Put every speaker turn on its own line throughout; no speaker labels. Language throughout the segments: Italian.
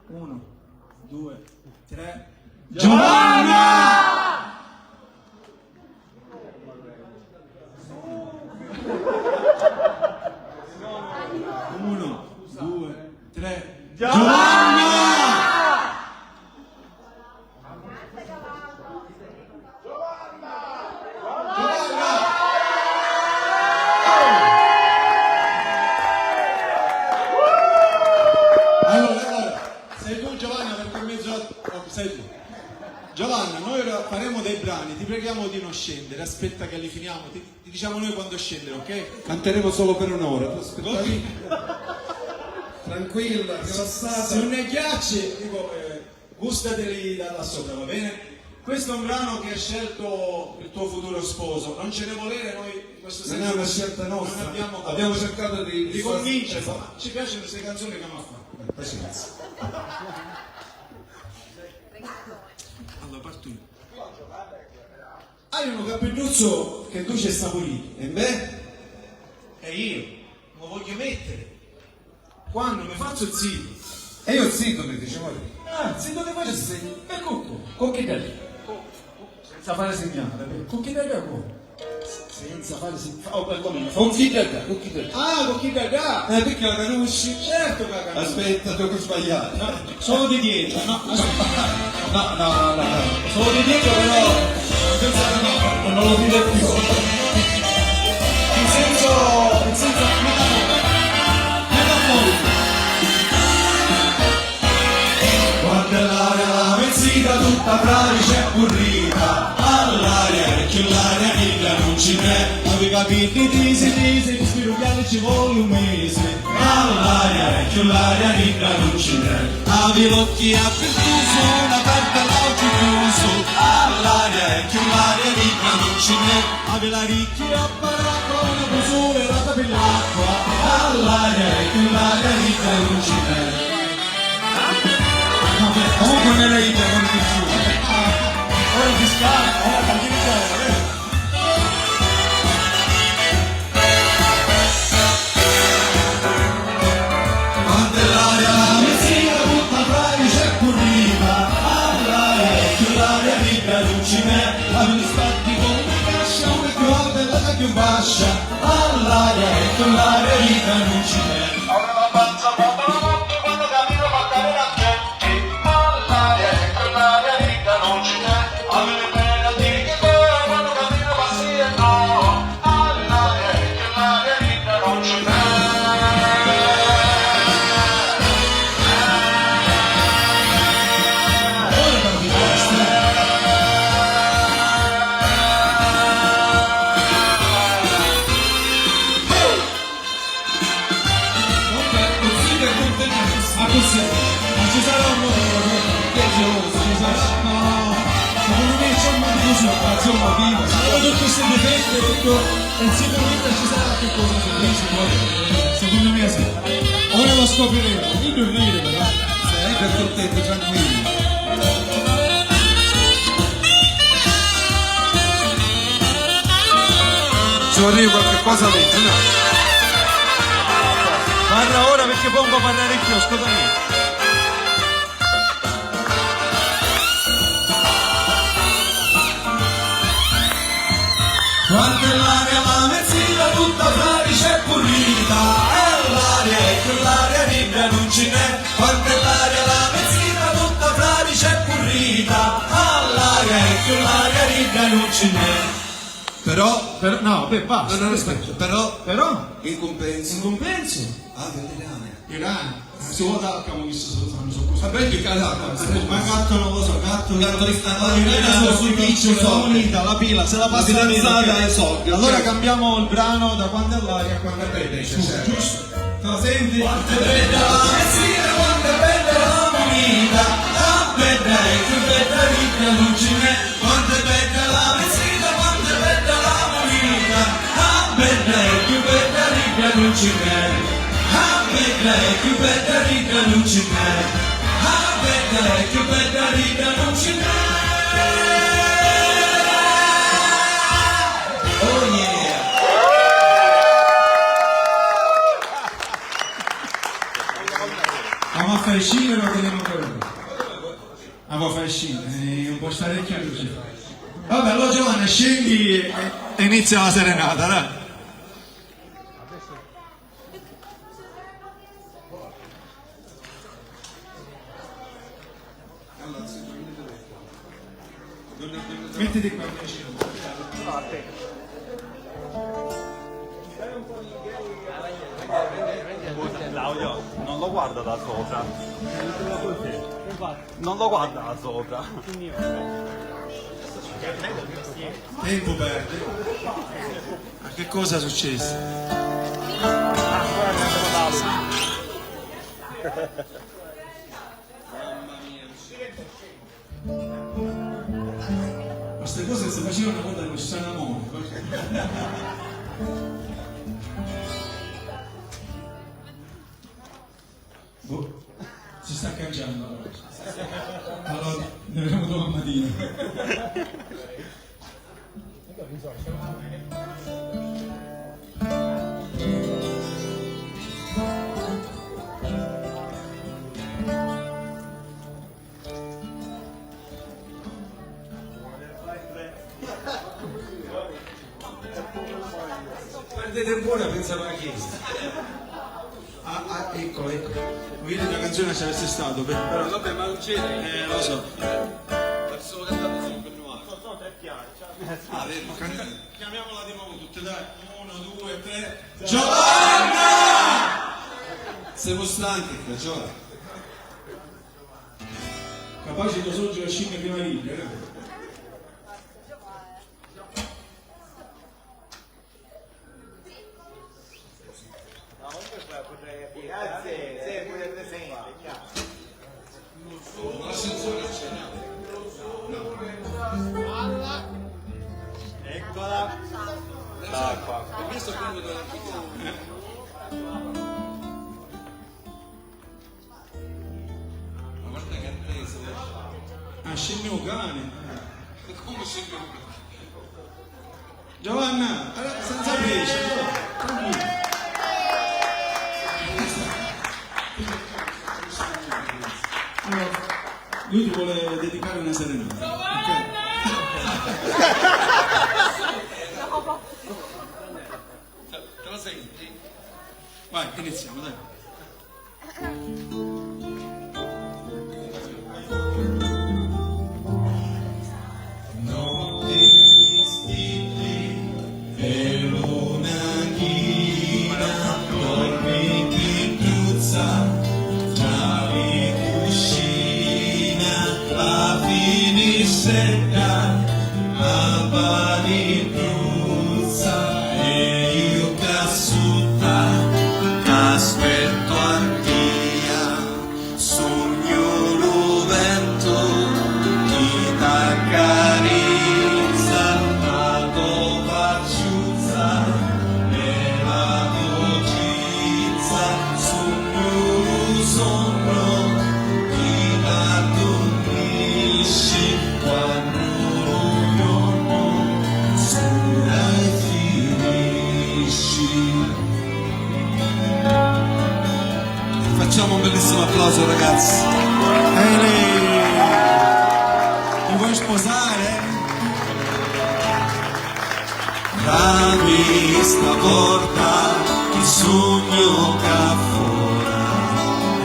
1, 2, 3.
Giovanna!
1, 2, 3.
Giovanna!
Allora, sei tu Giovanna perché in mezzo a... sei tu. Giovanna, noi ora faremo dei brani, ti preghiamo di non scendere, aspetta che li finiamo, ti diciamo noi quando scendere, ok?
Canteremo solo per un'ora, tu aspettavi?
Ok.
Tranquilla, rilassata.
Se non ne ghiacci, dico, gustateli da là sopra, va bene? Questo è un brano che ha scelto il tuo futuro sposo, non ce ne volere, noi in questo senso
Non è una scelta nostra,
non
abbiamo cercato
di convincerlo, ma ci piacciono queste canzoni che mi fa.
Pazienza.
Allora, parto io. Hai uno cappelluzzo che tu ci sta pulito.
E beh?
E io lo voglio mettere. Quando mi faccio zitto.
E io zitto mi dicevo.
Ah, zitto ti faccio segno. E con chi te? Senza fare segnale. Con chi te come? Senza fare segnale. Oh, come?
Con chi te? Con chi te?
Ah, con chi te?
Perché la conosci?
Certo che la conosco.
Aspetta, devo sbagliare.
No, solo di dietro, no, aspetta.
No.
Solo di dietro però non lo dite più. In senso metaforico. Quando l'aria vestita tutta fradicia e burrita, all'aria e che l'aria nera non ci n'è. Avevi capito tisi, spirugliare ci vuole un mese. All'aria e che l'aria nera non ci n'è. Avevi l'occhi apertuso, una porta l'occhio chiuso. All'aria e che l'aria nera non ci n'è. Avevi la ricchia a paracqua, una busura e la capellacqua. All'aria e che l'aria nera non ci n'è.
Comunque me l'hai detto, non ti giuro.
Ora ti scala, ora cambi di cosa, quando l'aria mezzina tutta fradicia e pulita, all'aria e che l'aria libera non ci n'è, avevi spatti con una cascia, una più alta e l'altra più bascia, all'aria e che l'aria libera non ci n'è. Apre la panza, quando la notte, quando cammino fa cadere a te, all'aria e che l'aria libera non ci n'è, avevi bene a dire che te, quando cammino fa sì e no, all'aria e che l'aria libera non ci n'è. Ma ci sarà un motivo, ci sarà, no, secondo me c'è un motivo, c'è un motivo, sono tutti questi difetti e sicuramente ci sarà che cosa secondo me sì, ora lo scopriremo, non dormire però,
Sei per tutti tranquilli. Ci vorrei qualche cosa dentro, no?
parla ora perché poi non può parlare il chiosco da me. Quando l'aria la mezzina tutta fradicia e pulita, è l'aria e che l'aria libera non ce n'è. Quando l'aria la mezzina tutta fradicia e pulita, all'aria e che l'aria libera non ce n'è.
Però,
No, beh, basta.
no, aspetta,
Però,
in compenso.
in compenso,
Ah, dell'irane.
Iran, si vuota abbiamo visto se lo fanno su questo.
Vabbè, che cazzo.
Ma gatto non lo so, gatto
di
sono sui piccioli, sono unita, la pila, se la passa
fidanzata è soldi.
Allora cambiamo il brano da quando è l'aria a quando è bene,
certo.
giusto? Te la senti? Quanto è bella la mezzina, quanto è bella la moneta, la bella e più bella ricca non ce n'è. Quanto è bella la mezzina, quanto è bella la moneta, la bella e più bella ricca non ce n'è. La bella e più bella ricca non ce n'è. La bella e più bella ricca non ce n'è. Oh yeah! Vamos a fare scena o lo teniamo ancora? Ah, vuoi fare scena? Non può stare chiuso. Vabbè, allora Giovanna, scendi e inizia la serenata, dai. Mettiti qua vicino.
Claudio, non lo guarda da sopra. Non lo guarda da sopra.
Tempo perde. Ma che cosa è successo? Queste cose si facevano quando ero San Amore. Boh, si sta cangiando allora. Allora, ne vedremo domani mattina. Perdete buona, pensavo a chi? Ah, ecco. Vedi una canzone se avesse stato, però
Vabbè, ma uccide.
lo so.
Solo cantato sempre nuovo.
Sono 3 piani.
Ah, vedi?
Chiamiamola di nuovo tutte, dai. 1, 2, 3. Giovanna!
Siamo stanchi, Giovanna.
Capace di sorgere a 5 prima righe, eh?
Grazie, sei pure presente.
L'ascensore c'è,
Eccola. L'acqua.
Ho visto quando da ma guarda che attesa.
Ah, scende un cane.
Come scende?
Giovanna, senza pesce, tranquillo. Allora, lui ti vuole dedicare una serenata.
Te la senti?
Vai, iniziamo, dai. Notte di stippi e luna china, dormiti in truzza, navi cuscina, la finiscetta, alba di truzza e io cassuta, aspetto anch'ia, sogno lo vento, ti t'accarezza, la tua facciuzza, e la dolcezza, sogno lo sonno, ti addormisci quando lo giorno sera e finisci.
Facciamo un bellissimo applauso, ragazzi.
Mi vuoi sposare?
Apri sta porta, ti sogno che fuori.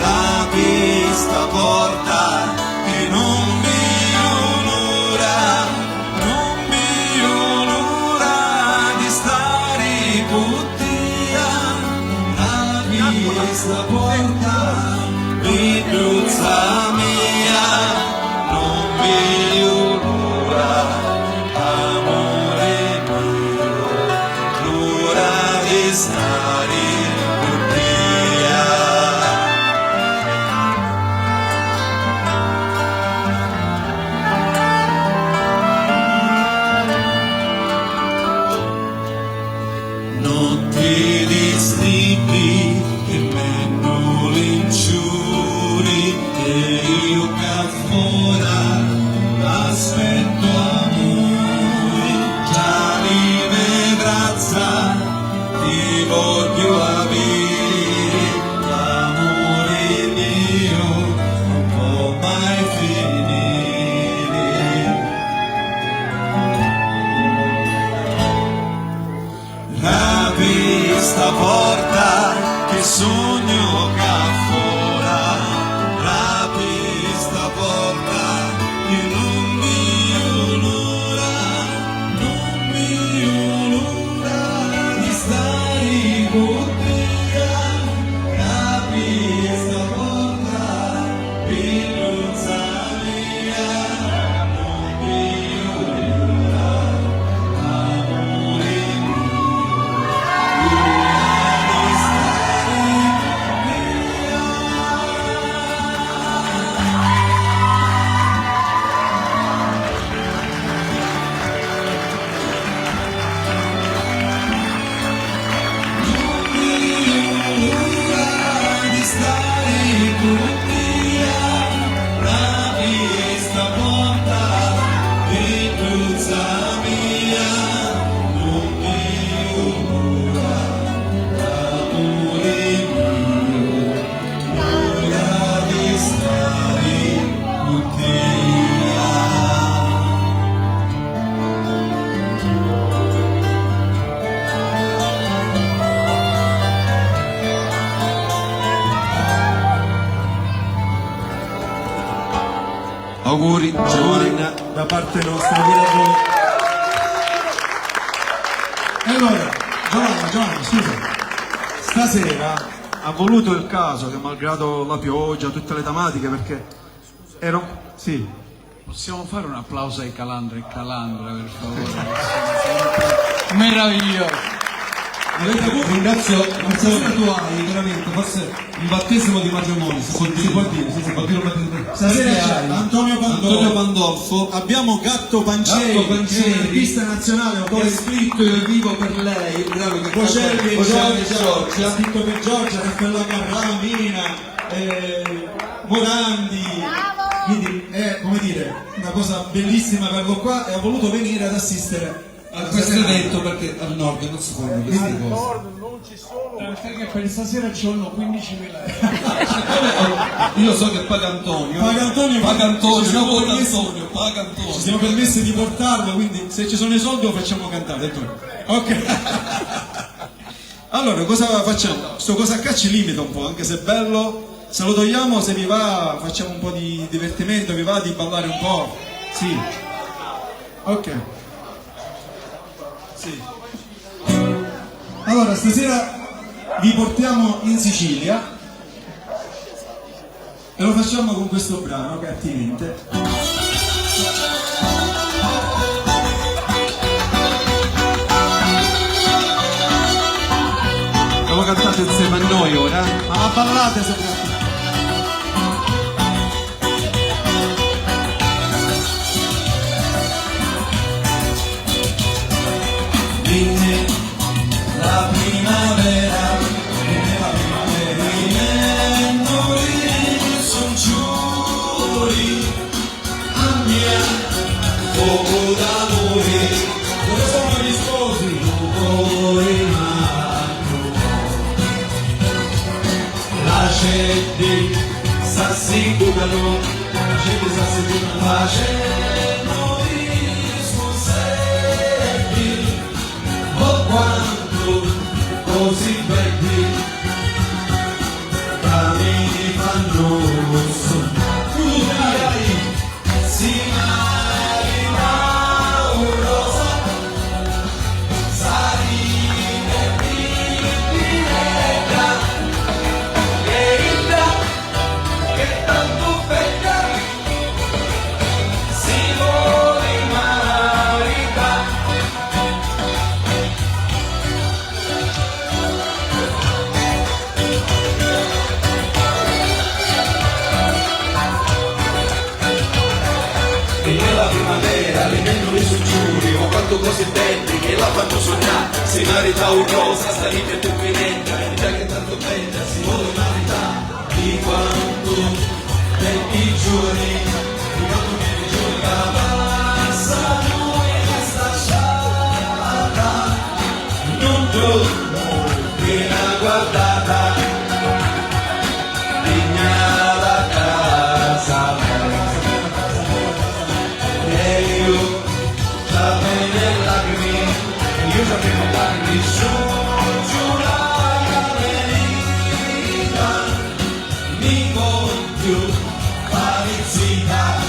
Apri sta porta, che non vedo l'ora, non vedo l'ora di stare con te. Apri sta porta, mi truzza mia, non vedo l'ora, amore mio, l'ora di stare con te. Notte di strippi e meno linciuri e io che fora aspetto amore, già mi vedrazza, ti voglio avere, l'amore mio, il sogno che affora la pista porta e non mi onora di stare con te, la pista porta piluzza mia, non mi onora, amore Auguri Giovanna da parte nostra pure a voi. E allora, Giovanna, scusa, stasera ha voluto il caso che malgrado la pioggia, tutte le tematiche, perché ero... Sì.
Possiamo fare un applauso ai Calandra e Calandra, per favore? Sempre meraviglioso.
Ringrazio, stasera tu hai veramente forse il battesimo di matrimonio, si può dire, si può dire. Stasera c'è Antonio Pandolfo, abbiamo Gatto Pancieri, che è un artista nazionale, autore scritto io vivo per lei, il bravo che Cocelli e Giorgia, ha scritto per Giorgia, Raffaella Carrà, Mina, Morandi, quindi è come dire una cosa bellissima averlo qua e ha voluto venire ad assistere a questo evento perché al nord non si fanno queste cose.
Perché per stasera ci sono 15.000 euro.
Io so che paga Antonio, ci siamo permessi di portarlo, quindi se ci sono i soldi lo facciamo cantare, Antonio. Ok. Allora cosa facciamo? Sto cosa qua ci limita un po', anche se è bello. Se lo togliamo, se vi va, facciamo un po' di divertimento, vi va di ballare un po'? Sì. Ok. Sì. Allora, stasera vi portiamo in Sicilia e lo facciamo con questo brano che è attinente. Lo cantate insieme a noi ora? Ma la ballate soprattutto. Viene la primavera, viene noi son giuri, a mia fuoco d'amore, dove sono gli sposi? Fuori la gente s'assicurano, facendo risposetti, oh quanto così belli, cammini fanno sognare, si marina un rosa, sarine pineta, che tanto bella, si vuole marita. E la primavera, le nuvole su giuri, ma quanto cose belli che la fanno sognare, si marita un rosa, sta lì per tu finetta, già che tanto bella, si vuole marità, di quanto tempi giorni, di quanto tempi giorni che passano in questa sciata, non giorno che la guardata, digna la casa, e io già bene lacrime, io già bene lacrime, giù la
umanità,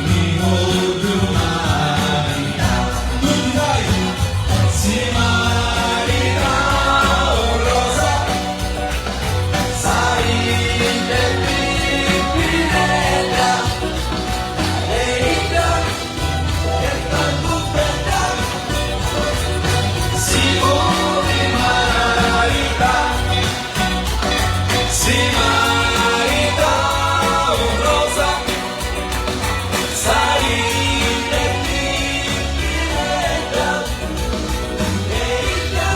vivo di umanità. Tutti dai! Si marita un rosa, salite Pimpinella, Leida, che tanto bella, si muove marita, si marita un rosa, salite Pimpinella, Leida,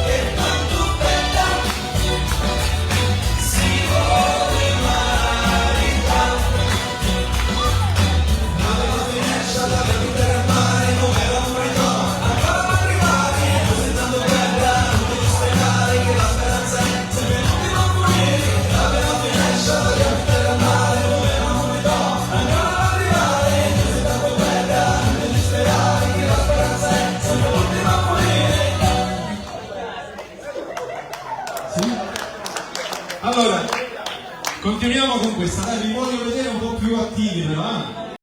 che tanto bella, si muove marita. Nave la finestra dalla vita del mare, come la umanità, ancora non arrivati, così tanto bella, non devi sperare che la speranza è sempre l'ultima a morire. Nave la finestra dalla vita del mare, come la umanità, ancora non arrivare, così tanto bella, non devi sperare che la speranza è sempre l'ultima a morire. Sì? Allora, continuiamo con questa, dai.